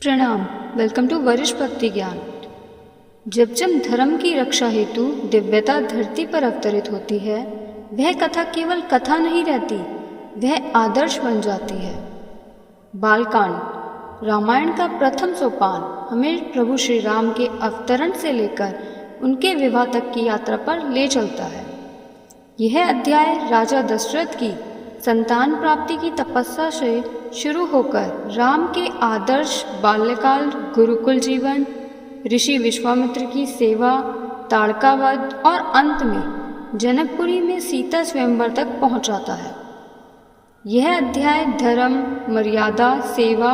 प्रणाम। Welcome to वरिष्ठ भक्ति ज्ञान। जब जब धर्म की रक्षा हेतु दिव्यता धरती पर अवतरित होती है, वह कथा केवल कथा नहीं रहती, वह आदर्श बन जाती है। बालकांड रामायण का प्रथम सोपान हमें प्रभु श्री राम के अवतरण से लेकर उनके विवाह तक की यात्रा पर ले चलता है। यह अध्याय राजा दशरथ की संतान प्राप्ति की तपस्या से शुरू होकर राम के आदर्श बाल्यकाल, गुरुकुल जीवन, ऋषि विश्वामित्र की सेवा, ताड़का वध और अंत में जनकपुरी में सीता स्वयंवर तक पहुंचाता है। यह अध्याय धर्म, मर्यादा, सेवा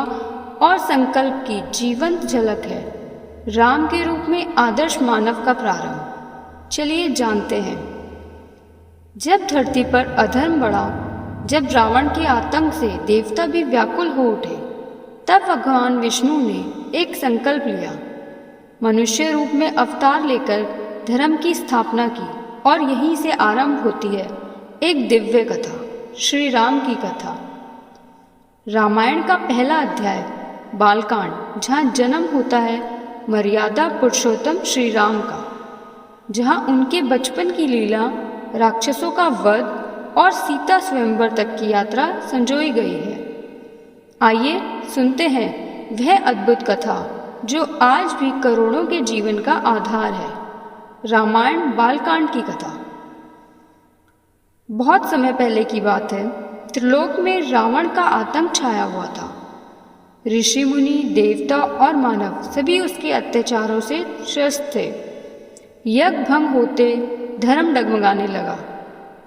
और संकल्प की जीवंत झलक है, राम के रूप में आदर्श मानव का प्रारंभ। चलिए जानते हैं। जब धरती पर अधर्म बढ़ा, जब रावण के आतंक से देवता भी व्याकुल हो उठे, तब भगवान विष्णु ने एक संकल्प लिया। मनुष्य रूप में अवतार लेकर धर्म की स्थापना की और यहीं से आरंभ होती है एक दिव्य कथा, श्री राम की कथा। रामायण का पहला अध्याय बालकांड, जहाँ जन्म होता है मर्यादा पुरुषोत्तम श्री राम का, जहाँ उनके बचपन की लीला, राक्षसों का वध और सीता स्वयंवर तक की यात्रा संजोई गई है। आइए सुनते हैं वह अद्भुत कथा जो आज भी करोड़ों के जीवन का आधार है, रामायण बालकांड की कथा। बहुत समय पहले की बात है, त्रिलोक में रावण का आतंक छाया हुआ था। ऋषि मुनि, देवता और मानव सभी उसके अत्याचारों से त्रस्त थे। यज्ञ भंग होते धर्म डगमगाने लगा।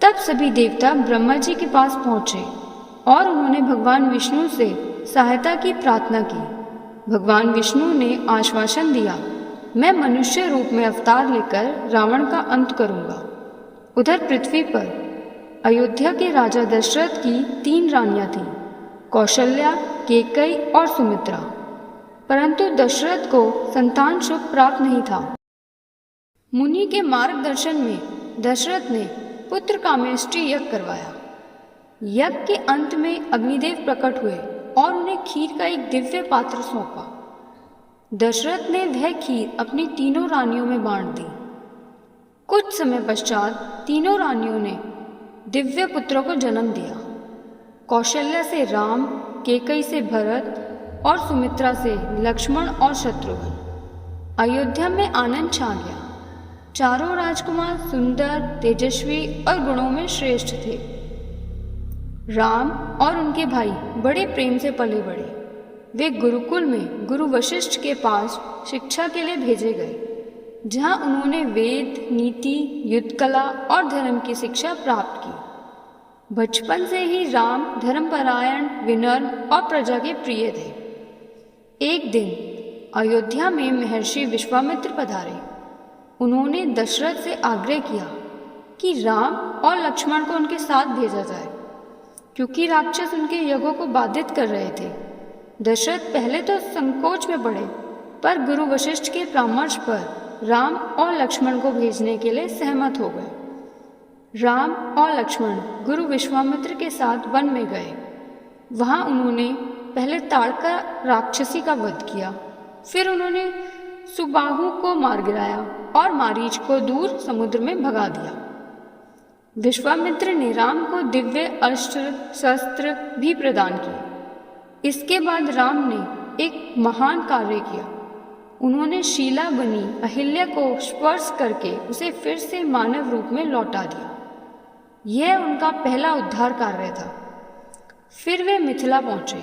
तब सभी देवता ब्रह्मा जी के पास पहुंचे और उन्होंने भगवान विष्णु से सहायता की प्रार्थना की। भगवान विष्णु ने आश्वासन दिया, मैं मनुष्य रूप में अवतार लेकर रावण का अंत करूंगा। उधर पृथ्वी पर अयोध्या के राजा दशरथ की 3 रानियां थीं, कौशल्या, कैकेयी और सुमित्रा। परंतु दशरथ को संतान सुख प्राप्त नहीं था। मुनि के मार्गदर्शन में दशरथ ने पुत्र कामेष्टि यज्ञ करवाया। यज्ञ के अंत में अग्निदेव प्रकट हुए और उन्हें खीर का एक दिव्य पात्र सौंपा। दशरथ ने वह खीर अपनी 3 रानियों में बांट दी। कुछ समय पश्चात तीनों रानियों ने दिव्य पुत्रों को जन्म दिया। कौशल्या से राम, कैकेयी से भरत और सुमित्रा से लक्ष्मण और शत्रुघ्न। अयोध्या में आनंद छा गया। चारों राजकुमार सुंदर, तेजस्वी और गुणों में श्रेष्ठ थे। राम और उनके भाई बड़े प्रेम से पले बढ़े। वे गुरुकुल में गुरु वशिष्ठ के पास शिक्षा के लिए भेजे गए, जहां उन्होंने वेद, नीति, युद्ध कला और धर्म की शिक्षा प्राप्त की। बचपन से ही राम धर्मपरायण, विनम्र और प्रजा के प्रिय थे। एक दिन अयोध्या में महर्षि विश्वामित्र पधारे। उन्होंने दशरथ से आग्रह किया कि राम और लक्ष्मण को उनके साथ भेजा जाए, क्योंकि राक्षस उनके यज्ञों को बाधित कर रहे थे। दशरथ पहले तो संकोच में पड़े, पर गुरु वशिष्ठ के परामर्श पर राम और लक्ष्मण को भेजने के लिए सहमत हो गए। राम और लक्ष्मण गुरु विश्वामित्र के साथ वन में गए। वहां उन्होंने पहले ताड़का राक्षसी का वध किया, फिर उन्होंने सुबाहु को मार गिराया और मारीच को दूर समुद्र में भगा दिया। विश्वामित्र ने राम को दिव्य अस्त्र शस्त्र भी प्रदान किए। इसके बाद राम ने एक महान कार्य किया। उन्होंने शीला बनी अहिल्या को स्पर्श करके उसे फिर से मानव रूप में लौटा दिया। यह उनका पहला उद्धार कार्य था। फिर वे मिथिला पहुंचे,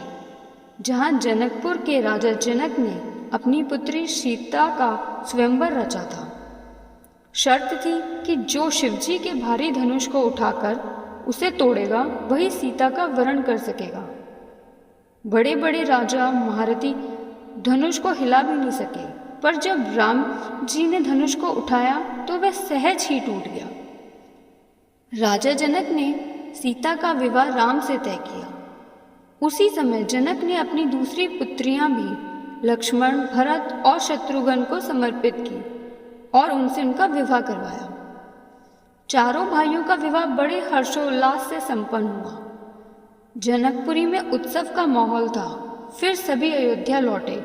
जहां जनकपुर के राजा जनक ने अपनी पुत्री सीता का स्वयंवर रचा था। शर्त थी कि जो शिवजी के भारी धनुष को उठाकर उसे तोड़ेगा, वही सीता का वरण कर सकेगा। बड़े बड़े राजा महारथी धनुष को हिला भी नहीं सके, पर जब राम जी ने धनुष को उठाया तो वह सहज ही टूट गया। राजा जनक ने सीता का विवाह राम से तय किया। उसी समय जनक ने अपनी दूसरी पुत्रियां भी लक्ष्मण, भरत और शत्रुघ्न को समर्पित की और उनसे उनका विवाह करवाया। चारों भाइयों का विवाह बड़े हर्षोल्लास से संपन्न हुआ। जनकपुरी में उत्सव का माहौल था। फिर सभी अयोध्या लौटे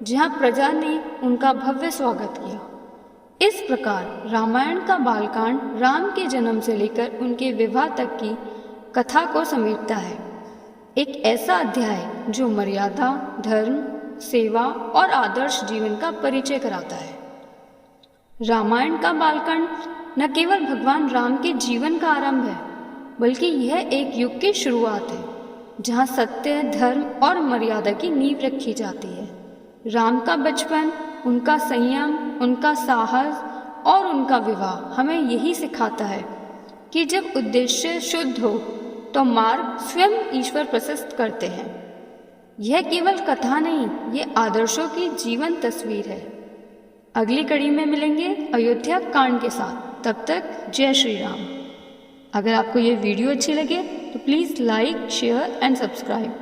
जहाँ प्रजा ने उनका भव्य स्वागत किया। इस प्रकार रामायण का बालकांड राम के जन्म से लेकर उनके विवाह तक की कथा को समेटता है। एक ऐसा अध्याय जो मर्यादा, धर्म, सेवा और आदर्श जीवन का परिचय कराता है। रामायण का बालकांड न केवल भगवान राम के जीवन का आरंभ है, बल्कि यह एक युग की शुरुआत है जहाँ सत्य, धर्म और मर्यादा की नींव रखी जाती है। राम का बचपन, उनका संयम, उनका साहस और उनका विवाह हमें यही सिखाता है कि जब उद्देश्य शुद्ध हो तो मार्ग स्वयं ईश्वर प्रशस्त करते हैं। यह केवल कथा नहीं, ये आदर्शों की जीवन तस्वीर है। अगली कड़ी में मिलेंगे अयोध्या कांड के साथ। तब तक जय श्री राम। अगर आपको ये वीडियो अच्छी लगे तो please like, share and subscribe.